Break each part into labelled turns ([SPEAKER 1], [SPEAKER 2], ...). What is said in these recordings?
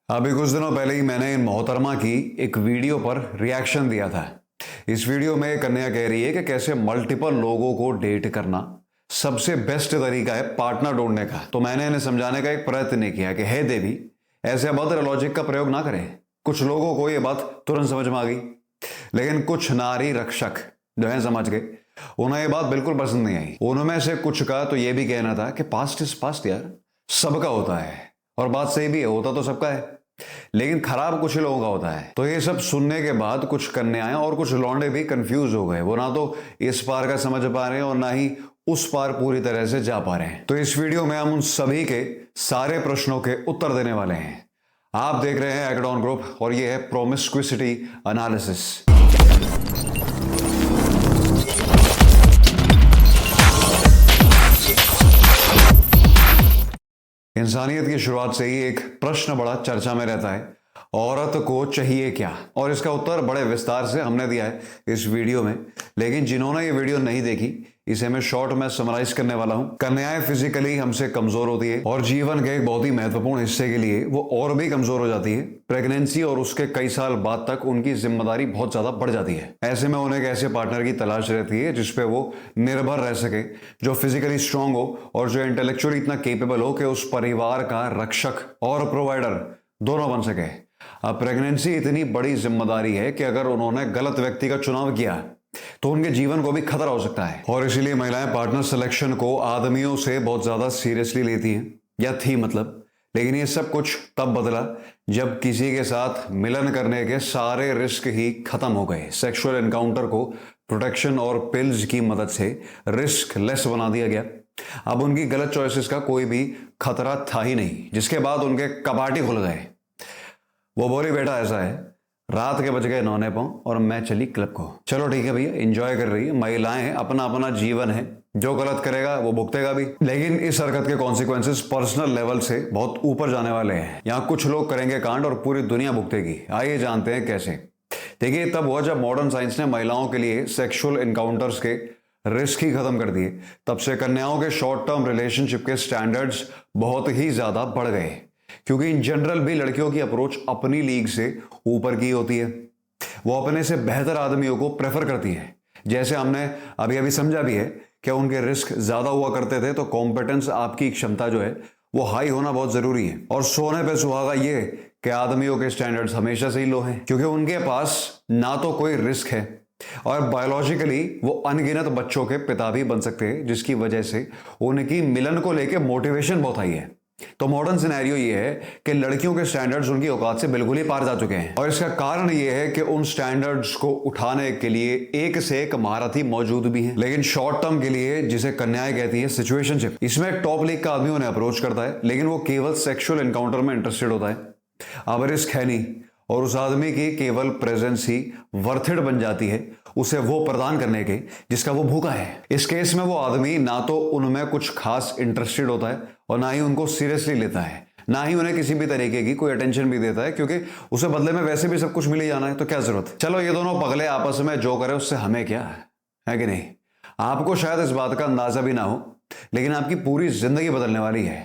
[SPEAKER 1] अभी कुछ दिनों पहले ही मैंने इन मोहतरमा की एक वीडियो पर रिएक्शन दिया था। इस वीडियो में कन्या कह रही है कि कैसे मल्टीपल लोगों को डेट करना सबसे बेस्ट तरीका है पार्टनर ढूंढने का। तो मैंने इन्हें समझाने का एक प्रयत्न किया कि हे देवी, ऐसे अभद्र लॉजिक का प्रयोग ना करें। कुछ लोगों को यह बात तुरंत समझ में आ गई, लेकिन कुछ नारी रक्षक जो है समझ गए, उन्हें यह बात बिल्कुल पसंद नहीं आई। उनमें से कुछ का तो यह भी कहना था कि पास्ट इज पास्ट यार, सबका होता है। और बात सही भी है, होता तो सबका है, लेकिन खराब कुछ ही लोगों का होता है। तो ये सब सुनने के बाद कुछ कन्याएं और कुछ लौंडे भी कंफ्यूज हो गए। वो ना तो इस पार का समझ पा रहे हैं और ना ही उस पार पूरी तरह से जा पा रहे हैं। तो इस वीडियो में हम उन सभी के सारे प्रश्नों के उत्तर देने वाले हैं। आप देख रहे हैं हैकाथॉन ग्रुप और ये है प्रोमिस्क्विसिटी एनालिसिस। इंसानियत की शुरुआत से ही एक प्रश्न बड़ा चर्चा में रहता है, औरत को चाहिए क्या? और इसका उत्तर बड़े विस्तार से हमने दिया है इस वीडियो में। लेकिन जिन्होंने ये वीडियो नहीं देखी, इसे मैं शॉर्ट में समराइज करने वाला हूं। कन्याएं फिजिकली हमसे कमजोर होती है और जीवन के एक बहुत ही महत्वपूर्ण हिस्से के लिए वो और भी कमजोर हो जाती है। प्रेगनेंसी और उसके कई साल बाद तक उनकी जिम्मेदारी बहुत ज्यादा बढ़ जाती है। ऐसे में उन्हें एक ऐसे पार्टनर की तलाश रहती है जिसपे वो निर्भर रह सके, जो फिजिकली स्ट्रांग हो और जो इंटेलेक्चुअली इतना केपेबल हो कि उस परिवार का रक्षक और प्रोवाइडर दोनों बन सके। अब प्रेगनेंसी इतनी बड़ी जिम्मेदारी है कि अगर उन्होंने गलत व्यक्ति का चुनाव किया तो उनके जीवन को भी खतरा हो सकता है। और इसीलिए महिलाएं पार्टनर सिलेक्शन को आदमियों से बहुत ज्यादा सीरियसली लेती हैं, या थी मतलब। लेकिन ये सब कुछ तब बदला जब किसी के साथ मिलन करने के सारे रिस्क ही खत्म हो गए। सेक्सुअल एनकाउंटर को प्रोटेक्शन और पिल्स की मदद से रिस्क लेस बना दिया गया। अब उनकी गलत चॉइसेस का कोई भी खतरा था ही नहीं, जिसके बाद उनके कपाट ही खुल गए। वो बोली, बेटा ऐसा है, रात के बज गए 9 और मैं चली क्लब को। चलो ठीक है भैया, एंजॉय कर रही है, महिलाएं हैं, अपना अपना जीवन है, जो गलत करेगा वो भुगतेगा भी। लेकिन इस हरकत के कॉन्सिक्वेंसेस पर्सनल लेवल से बहुत ऊपर जाने वाले हैं। यहाँ कुछ लोग करेंगे कांड और पूरी दुनिया भुगतेगी। आइए जानते हैं कैसे। देखिए, तब हुआ जब मॉडर्न साइंस ने महिलाओं के लिए सेक्सुअल एनकाउंटर्स के रिस्क ही खत्म कर दिए। तब से कन्याओं के शॉर्ट टर्म रिलेशनशिप के स्टैंडर्ड्स बहुत ही ज्यादा बढ़ गए, क्योंकि इन जनरल भी लड़कियों की अप्रोच अपनी लीग से ऊपर की होती है। वो अपने से बेहतर आदमियों को प्रेफर करती है। जैसे हमने अभी अभी समझा भी है कि उनके रिस्क ज्यादा हुआ करते थे, तो कॉम्पिटेंस, आपकी क्षमता जो है वो हाई होना बहुत जरूरी है। और सोने पे सुहागा ये कि आदमियों के स्टैंडर्ड्स हमेशा से ही लो हैं, क्योंकि उनके पास ना तो कोई रिस्क है और बायोलॉजिकली वो अनगिनत बच्चों के पिता भी बन सकते हैं, जिसकी वजह से उनकी मिलन को लेकर मोटिवेशन बहुत हाई है। तो मॉडर्न सिनेरियो ये है कि लड़कियों के स्टैंडर्ड्स उनकी औकात से बिल्कुल ही पार जा चुके हैं। और इसका कारण ये है कि उन स्टैंडर्ड्स को उठाने के लिए एक से एक महारथी मौजूद भी हैं। लेकिन शॉर्ट टर्म के लिए, जिसे कन्याएं कहती है सिचुएशनशिप, इसमें टॉप लीग का आदमी उन्हें अप्रोच करता है, लेकिन वो केवल सेक्सुअल एनकाउंटर में इंटरेस्टेड होता है। अब रिस्क है नहीं और उस आदमी की केवल प्रेजेंस ही वर्थिड बन जाती है उसे वो प्रदान करने के जिसका वो भूखा है। इस केस में वो आदमी ना तो उनमें कुछ खास इंटरेस्टेड होता है और ना ही उनको सीरियसली लेता है, ना ही उन्हें किसी भी तरीके की कोई अटेंशन भी देता है, क्योंकि उसे बदले में वैसे भी सब कुछ मिल ही जाना है, तो क्या जरूरत। चलो, ये दोनों पगले आपस में जो करे उससे हमें क्या है कि नहीं। आपको शायद इस बात का अंदाजा भी ना हो, लेकिन आपकी पूरी जिंदगी बदलने वाली है,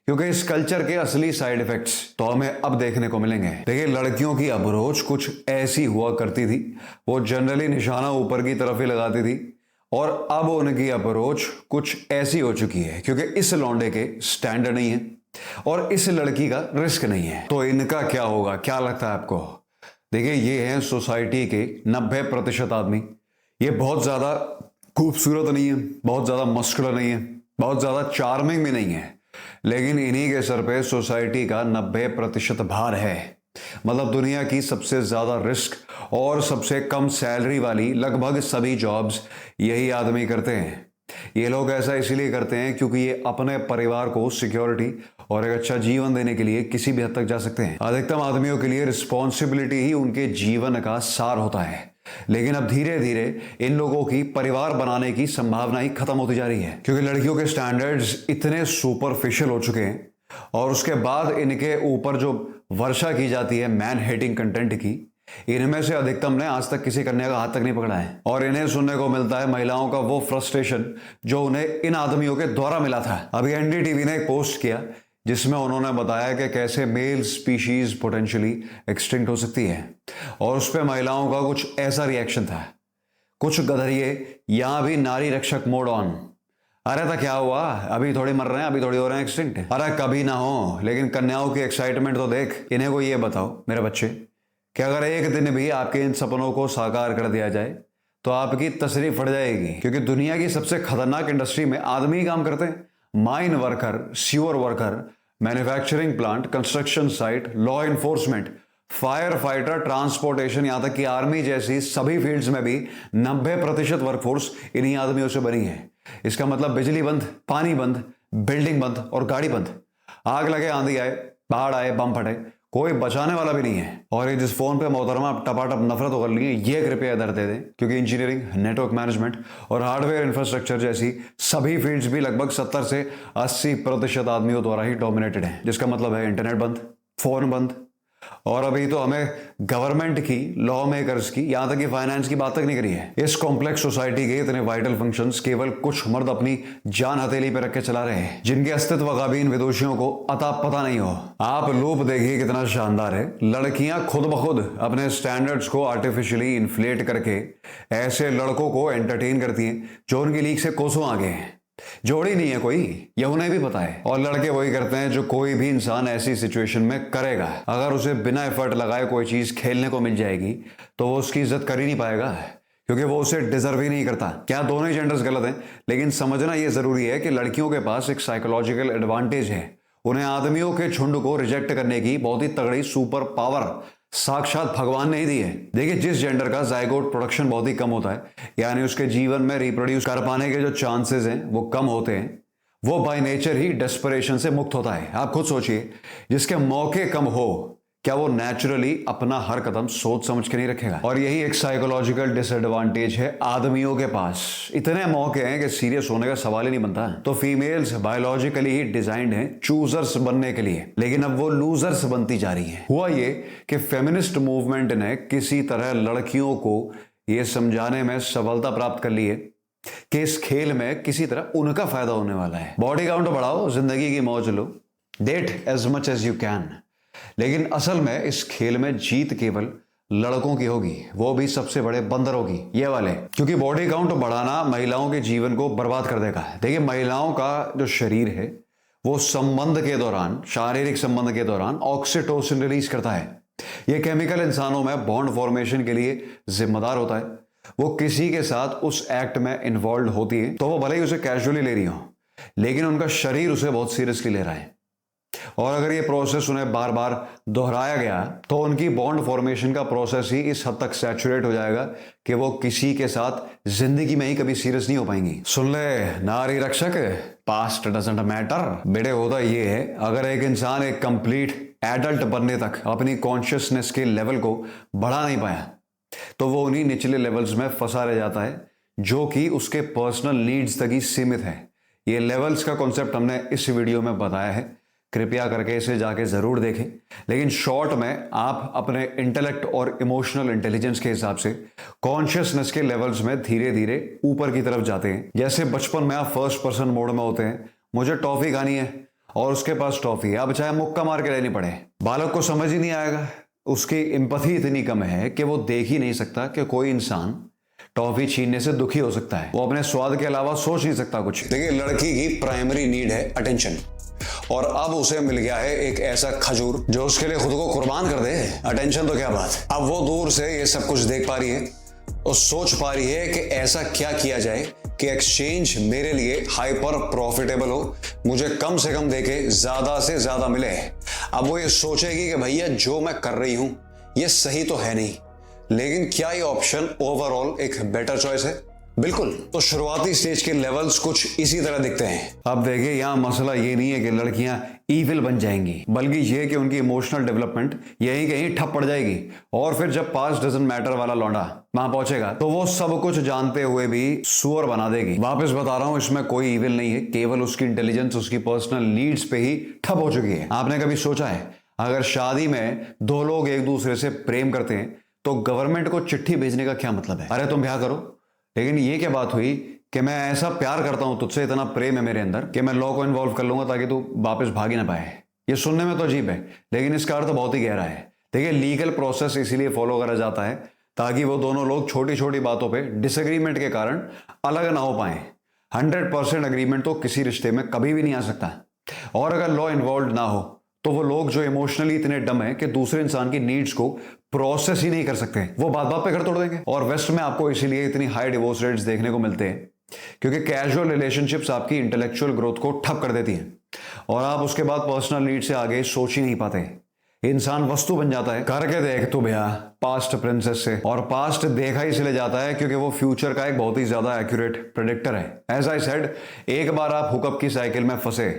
[SPEAKER 1] क्योंकि इस कल्चर के असली साइड इफेक्ट्स तो हमें अब देखने को मिलेंगे। देखिए, लड़कियों की अप्रोच कुछ ऐसी हुआ करती थी, वो जनरली निशाना ऊपर की तरफ ही लगाती थी, और अब उनकी अप्रोच कुछ ऐसी हो चुकी है क्योंकि इस लौंडे के स्टैंडर्ड नहीं है और इस लड़की का रिस्क नहीं है। तो इनका क्या होगा, क्या लगता है आपको? देखिए, ये हैं सोसाइटी के 90% आदमी। ये बहुत ज्यादा खूबसूरत नहीं है, बहुत ज्यादा मस्कुलर नहीं है, बहुत ज्यादा चार्मिंग भी नहीं है, लेकिन इन्हीं के सर पे सोसाइटी का 90% भार है। मतलब दुनिया की सबसे ज्यादा रिस्क और सबसे कम सैलरी वाली लगभग सभी जॉब्स यही आदमी करते हैं। ये लोग ऐसा इसीलिए करते हैं क्योंकि ये अपने परिवार को सिक्योरिटी और एक अच्छा जीवन देने के लिए किसी भी हद तक जा सकते हैं। अधिकतम आदमियों के लिए रिस्पॉन्सिबिलिटी ही उनके जीवन का सार होता है, लेकिन अब धीरे धीरे इन लोगों की परिवार बनाने की संभावना ही खत्म होती जा रही है, क्योंकि लड़कियों के स्टैंडर्ड्स इतने सुपरफिशियल हो चुके हैं और उसके बाद इनके ऊपर जो वर्षा की जाती है मैन हेटिंग कंटेंट की, इनमें से अधिकतम ने आज तक किसी कन्या का हाथ तक नहीं पकड़ा है। और इन्हें सुनने को मिलता है महिलाओं का वो फ्रस्ट्रेशन जो उन्हें इन आदमियों के द्वारा मिला था। अभी एनडीटीवी ने एक पोस्ट किया जिसमें उन्होंने बताया कि कैसे मेल स्पीशीज पोटेंशियली एक्सटिंक्ट हो सकती है, और उस पर महिलाओं का कुछ ऐसा रिएक्शन था, कुछ गधरिए यहां भी नारी रक्षक मोड ऑन। अरे तो क्या हुआ, अभी थोड़ी मर रहे हैं, अभी थोड़ी हो रहे हैं एक्सटिंक्ट। अरे कभी ना हो, लेकिन कन्याओं की एक्साइटमेंट तो देख। इन्हें को ये बताओ मेरे बच्चे कि अगर एक दिन भी आपके इन सपनों को साकार कर दिया जाए तो आपकी तशरीफ फट जाएगी, क्योंकि दुनिया की सबसे खतरनाक इंडस्ट्री में आदमी ही काम करते हैं। Mine worker, sewer worker, manufacturing plant, construction site, law enforcement, fire fighter, transportation, यहां तक कि आर्मी जैसी सभी फील्ड्स में भी 90% वर्कफोर्स इन्हीं आदमियों से बनी है। इसका मतलब बिजली बंद, पानी बंद, बिल्डिंग बंद और गाड़ी बंद, आग लगे, आंधी आए, बाढ़ आए, बम फटे, कोई बचाने वाला भी नहीं है। और ये जिस फोन पे मोहतरमा टपाटप नफरत कर ली है, ये कृपया इधर दे दें, क्योंकि इंजीनियरिंग, नेटवर्क मैनेजमेंट और हार्डवेयर इंफ्रास्ट्रक्चर जैसी सभी फील्ड्स भी लगभग 70 से 80% आदमियों द्वारा ही डोमिनेटेड है। जिसका मतलब है इंटरनेट बंद, फोन बंद, और अभी तो हमें गवर्नमेंट की, लॉ मेकर्स की, यहां तक कि फाइनेंस की बात तक नहीं करी है। इस कॉम्प्लेक्स सोसाइटी के इतने वाइटल फंक्शंस केवल कुछ मर्द अपनी जान हथेली पे रख के चला रहे हैं, जिनके अस्तित्व का भी इन विदुषियों को अता पता नहीं हो। आप लूप देखिए कितना शानदार है। लड़कियां खुद ब खुद अपने स्टैंडर्ड्स को आर्टिफिशियली इन्फ्लेट करके ऐसे लड़कों को एंटरटेन करती हैं जो उनकी लीग से कोसों आगे हैं। जोड़ी नहीं है कोई, ये उन्हें भी पता है। और लड़के वही करते हैं जो कोई भी इंसान ऐसी सिचुएशन में करेगा। अगर उसे बिना एफर्ट लगाए कोई चीज खेलने को मिल जाएगी तो वो उसकी इज्जत कर ही नहीं पाएगा, क्योंकि वो उसे डिजर्व ही नहीं करता। क्या दोनों ही जेंडर्स गलत हैं, लेकिन समझना यह जरूरी है कि लड़कियों के पास एक साइकोलॉजिकल एडवांटेज है। उन्हें आदमियों के झुंड को रिजेक्ट करने की बहुत ही तगड़ी सुपर पावर साक्षात भगवान ने ही दी है। देखिए, जिस जेंडर का जाइगोट प्रोडक्शन बहुत ही कम होता है, यानी उसके जीवन में रिप्रोड्यूस कर पाने के जो चांसेस हैं वो कम होते हैं, वो बाय नेचर ही डेस्परेशन से मुक्त होता है। आप खुद सोचिए, जिसके मौके कम हो, क्या वो नेचुरली अपना हर कदम सोच समझ के नहीं रखेगा? और यही एक साइकोलॉजिकल डिसएडवांटेज है आदमियों के पास। इतने मौके हैं कि सीरियस होने का सवाल ही नहीं बनता। तो फीमेल्स बायोलॉजिकली ही डिजाइंड हैं चूजर्स बनने के लिए, लेकिन अब वो लूजर्स बनती जा रही हैं। हुआ ये कि फेमिनिस्ट मूवमेंट ने किसी तरह लड़कियों को ये समझाने में सफलता प्राप्त कर ली है कि इस खेल में किसी तरह उनका फायदा होने वाला है। बॉडी काउंट बढ़ाओ, जिंदगी की मौज लो, date as much as you can. लेकिन असल में इस खेल में जीत केवल लड़कों की होगी, वो भी सबसे बड़े बंदरों की, ये वाले। क्योंकि बॉडी काउंट बढ़ाना महिलाओं के जीवन को बर्बाद कर देगा। देखिए, महिलाओं का जो शरीर है वो संबंध के दौरान, शारीरिक संबंध के दौरान ऑक्सीटोसिन रिलीज करता है। ये केमिकल इंसानों में बॉन्ड फॉर्मेशन के लिए जिम्मेदार होता है। वो किसी के साथ उस एक्ट में इन्वॉल्व होती है तो वो भले ही उसे कैजुअली ले रही हो, लेकिन उनका शरीर उसे बहुत सीरियसली ले रहा है। और अगर ये प्रोसेस उन्हें बार बार दोहराया गया तो उनकी बॉन्ड फॉर्मेशन का प्रोसेस ही इस हद तक सैचुरेट हो जाएगा कि वो किसी के साथ जिंदगी में ही कभी सीरियस नहीं हो पाएंगी। सुन ले नारी रक्षक, पास्ट डजंट मैटर। बेटे, होता ये है, अगर एक इंसान एक कंप्लीट एडल्ट बनने तक अपनी कॉन्शियसनेस के लेवल को बढ़ा नहीं पाया तो वो उन्हीं निचले लेवल्स में फंसा रह जाता है जो कि उसके पर्सनल नीड्स तक ही सीमित है। ये लेवल्स का कॉन्सेप्ट हमने इस वीडियो में बताया है, कृपया करके इसे जाके जरूर देखें। लेकिन शॉर्ट में आप अपने इंटेलेक्ट और इमोशनल इंटेलिजेंस के हिसाब से कॉन्शियसनेस के लेवल्स में धीरे धीरे ऊपर की तरफ जाते हैं। जैसे बचपन में आप फर्स्ट पर्सन मोड में होते हैं, मुझे टॉफी खानी है और उसके पास टॉफी है, अब चाहे मुक्का मार के रहनी पड़े, बालक को समझ ही नहीं आएगा। उसकी एम्पैथी इतनी कम है कि वो देख ही नहीं सकता कि कोई इंसान टॉफी छीनने से दुखी हो सकता है। वो अपने स्वाद के अलावा सोच नहीं सकता कुछ। देखिए, लड़की की प्राइमरी नीड है अटेंशन, और अब उसे मिल गया है एक ऐसा खजूर जो उसके लिए खुद को कुर्बान कर दे। अटेंशन तो क्या बात, अब वो दूर से ये सब कुछ देख पा रही है और सोच पा रही है कि ऐसा क्या किया जाए कि एक्सचेंज मेरे लिए हाइपर प्रॉफिटेबल हो, मुझे कम से कम देके ज्यादा से ज्यादा मिले। अब वो ये सोचेगी कि भैया जो मैं कर रही हूं ये सही तो है नहीं, लेकिन क्या ये ऑप्शन ओवरऑल एक बेटर चॉइस है? बिल्कुल। तो शुरुआती स्टेज के लेवल्स कुछ इसी तरह दिखते हैं। अब देखिए, यहां मसला ये नहीं है कि लड़कियां ईविल बन जाएंगी, बल्कि यह कि उनकी इमोशनल डेवलपमेंट यहीं कहीं ठप पड़ जाएगी। और फिर जब पास्ट डजंट मैटर वाला लौंडा वहां पहुंचेगा तो वो सब कुछ जानते हुए भी सुअर बना देगी। वापस बता रहा हूं, इसमें कोई ईविल नहीं है, केवल उसकी इंटेलिजेंस उसकी पर्सनल नीड्स पे ही ठप हो चुकी है। आपने कभी सोचा है, अगर शादी में दो लोग एक दूसरे से प्रेम करते हैं तो गवर्नमेंट को चिट्ठी भेजने का क्या मतलब है? अरे तुम ब्याह करो, लेकिन ये क्या बात हुई कि मैं ऐसा प्यार करता हूं तुझसे, इतना प्रेम है मेरे अंदर कि मैं लॉ को इन्वॉल्व कर लूंगा ताकि तू वापस भाग ही ना पाए। ये सुनने में तो अजीब है, लेकिन इसका अर्थ बहुत ही गहरा है। देखिए, लीगल प्रोसेस इसीलिए फॉलो करा जाता है ताकि वो दोनों लोग छोटी छोटी बातों पे डिसएग्रीमेंट के कारण अलग ना हो पाए। 100% अग्रीमेंट तो किसी रिश्ते में कभी भी नहीं आ सकता, और अगर लॉ इन्वॉल्व ना हो तो वो लोग जो इमोशनली इतने डम है कि दूसरे इंसान की नीड्स को प्रोसेस ही नहीं कर सकते, वो बात बात पे घर तोड़ देंगे। और वेस्ट में आपको इसीलिए इतनी हाई डिवोर्स रेट्स देखने को मिलते हैं, क्योंकि कैजुअल रिलेशनशिप्स आपकी इंटेलेक्चुअल ग्रोथ को ठप कर देती हैं और आप उसके बाद पर्सनल नीड से आगे सोच ही नहीं पाते। इंसान वस्तु बन जाता है। करके देख तू भैया पास्ट प्रिंसेस से, और पास्ट देखा ही इसलिए जाता है क्योंकि वो फ्यूचर का एक बहुत ही ज्यादा एक्यूरेट प्रेडिक्टर है। एज आई सेड, एक बार आप हुकअप की साइकिल में फंसे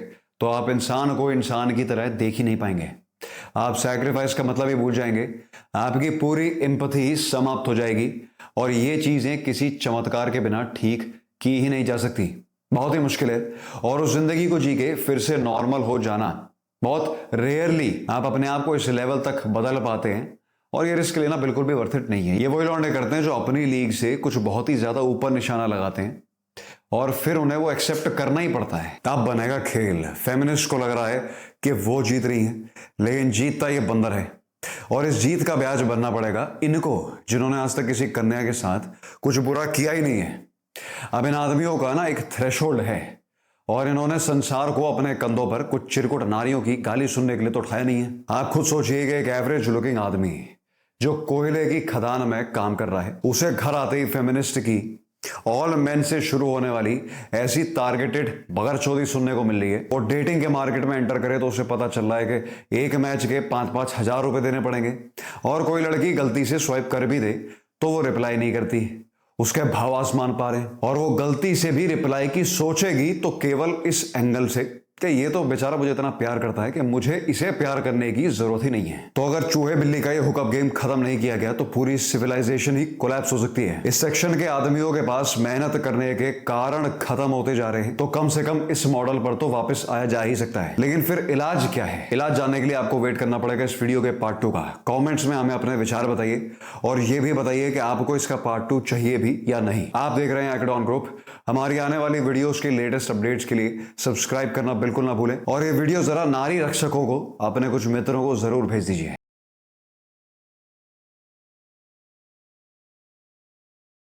[SPEAKER 1] तो आप इंसान को इंसान की तरह देख ही नहीं पाएंगे। आप सैक्रिफाइस का मतलब ही भूल जाएंगे, आपकी पूरी एम्पैथी समाप्त हो जाएगी, और ये चीजें किसी चमत्कार के बिना ठीक की ही नहीं जा सकती। बहुत ही मुश्किल है, और उस जिंदगी को जी के फिर से नॉर्मल हो जाना बहुत रेयरली आप अपने आप को इस लेवल तक बदल पाते हैं, और ये रिस्क लेना बिल्कुल भी वर्थ इट नहीं है। ये वही लौंडे करते हैं जो अपनी लीग से कुछ बहुत ही ज्यादा ऊपर निशाना लगाते हैं और फिर उन्हें वो एक्सेप्ट करना ही पड़ता है। तब बनेगा खेल। फेमिनिस्ट को लग रहा है कि वो जीत रही है, लेकिन जीतता ये बंदर है, और इस जीत का ब्याज भरना पड़ेगा इनको, जिन्होंने आज तक किसी कन्या के साथ कुछ बुरा किया ही नहीं है। अब इन आदमियों का ना एक थ्रेशोल्ड है, और इन्होंने संसार को अपने कंधों पर कुछ चिरकुट नारियों की गाली सुनने के लिए तो उठाया नहीं है। आप खुद सोचिए कि एक एवरेज लुकिंग आदमी जो कोयले की खदान में काम कर रहा है, उसे घर आते ही फेमिनिस्ट की ऑल मेन से शुरू होने वाली ऐसी टारगेटेड बगरचोदी सुनने को मिल रही है। और डेटिंग के मार्केट में एंटर करे तो उसे पता चल रहा है कि एक मैच के 5-5 हजार रुपए देने पड़ेंगे, और कोई लड़की गलती से स्वाइप कर भी दे तो वो रिप्लाई नहीं करती, उसके भाव आसमान पार है। और वो गलती से भी रिप्लाई की सोचेगी तो केवल इस एंगल से कि ये तो बेचारा मुझे इतना प्यार करता है कि मुझे इसे प्यार करने की जरूरत ही नहीं है। तो अगर चूहे बिल्ली का ये हुकअप गेम खत्म नहीं किया गया तो पूरी सिविलाइजेशन ही कोलैप्स हो सकती है। इस सेक्शन के आदमियों के पास मेहनत करने के कारण खत्म होते जा रहे हैं, तो कम से कम इस मॉडल पर तो वापस आया जा ही सकता है। लेकिन फिर इलाज क्या है? इलाज जानने के लिए आपको वेट करना पड़ेगा इस वीडियो के पार्ट 2 का। कॉमेंट्स में हमें अपने विचार बताइए, और ये भी बताइए कि आपको इसका पार्ट 2 चाहिए भी या नहीं। आप देख रहे हैं एकेडॉन ग्रुप। हमारी आने वाली वीडियोस की लेटेस्ट अपडेट्स के लिए सब्सक्राइब करना बिल्कुल ना भूलें, और ये वीडियो जरा नारी रक्षकों को, अपने कुछ मित्रों को जरूर भेज दीजिए।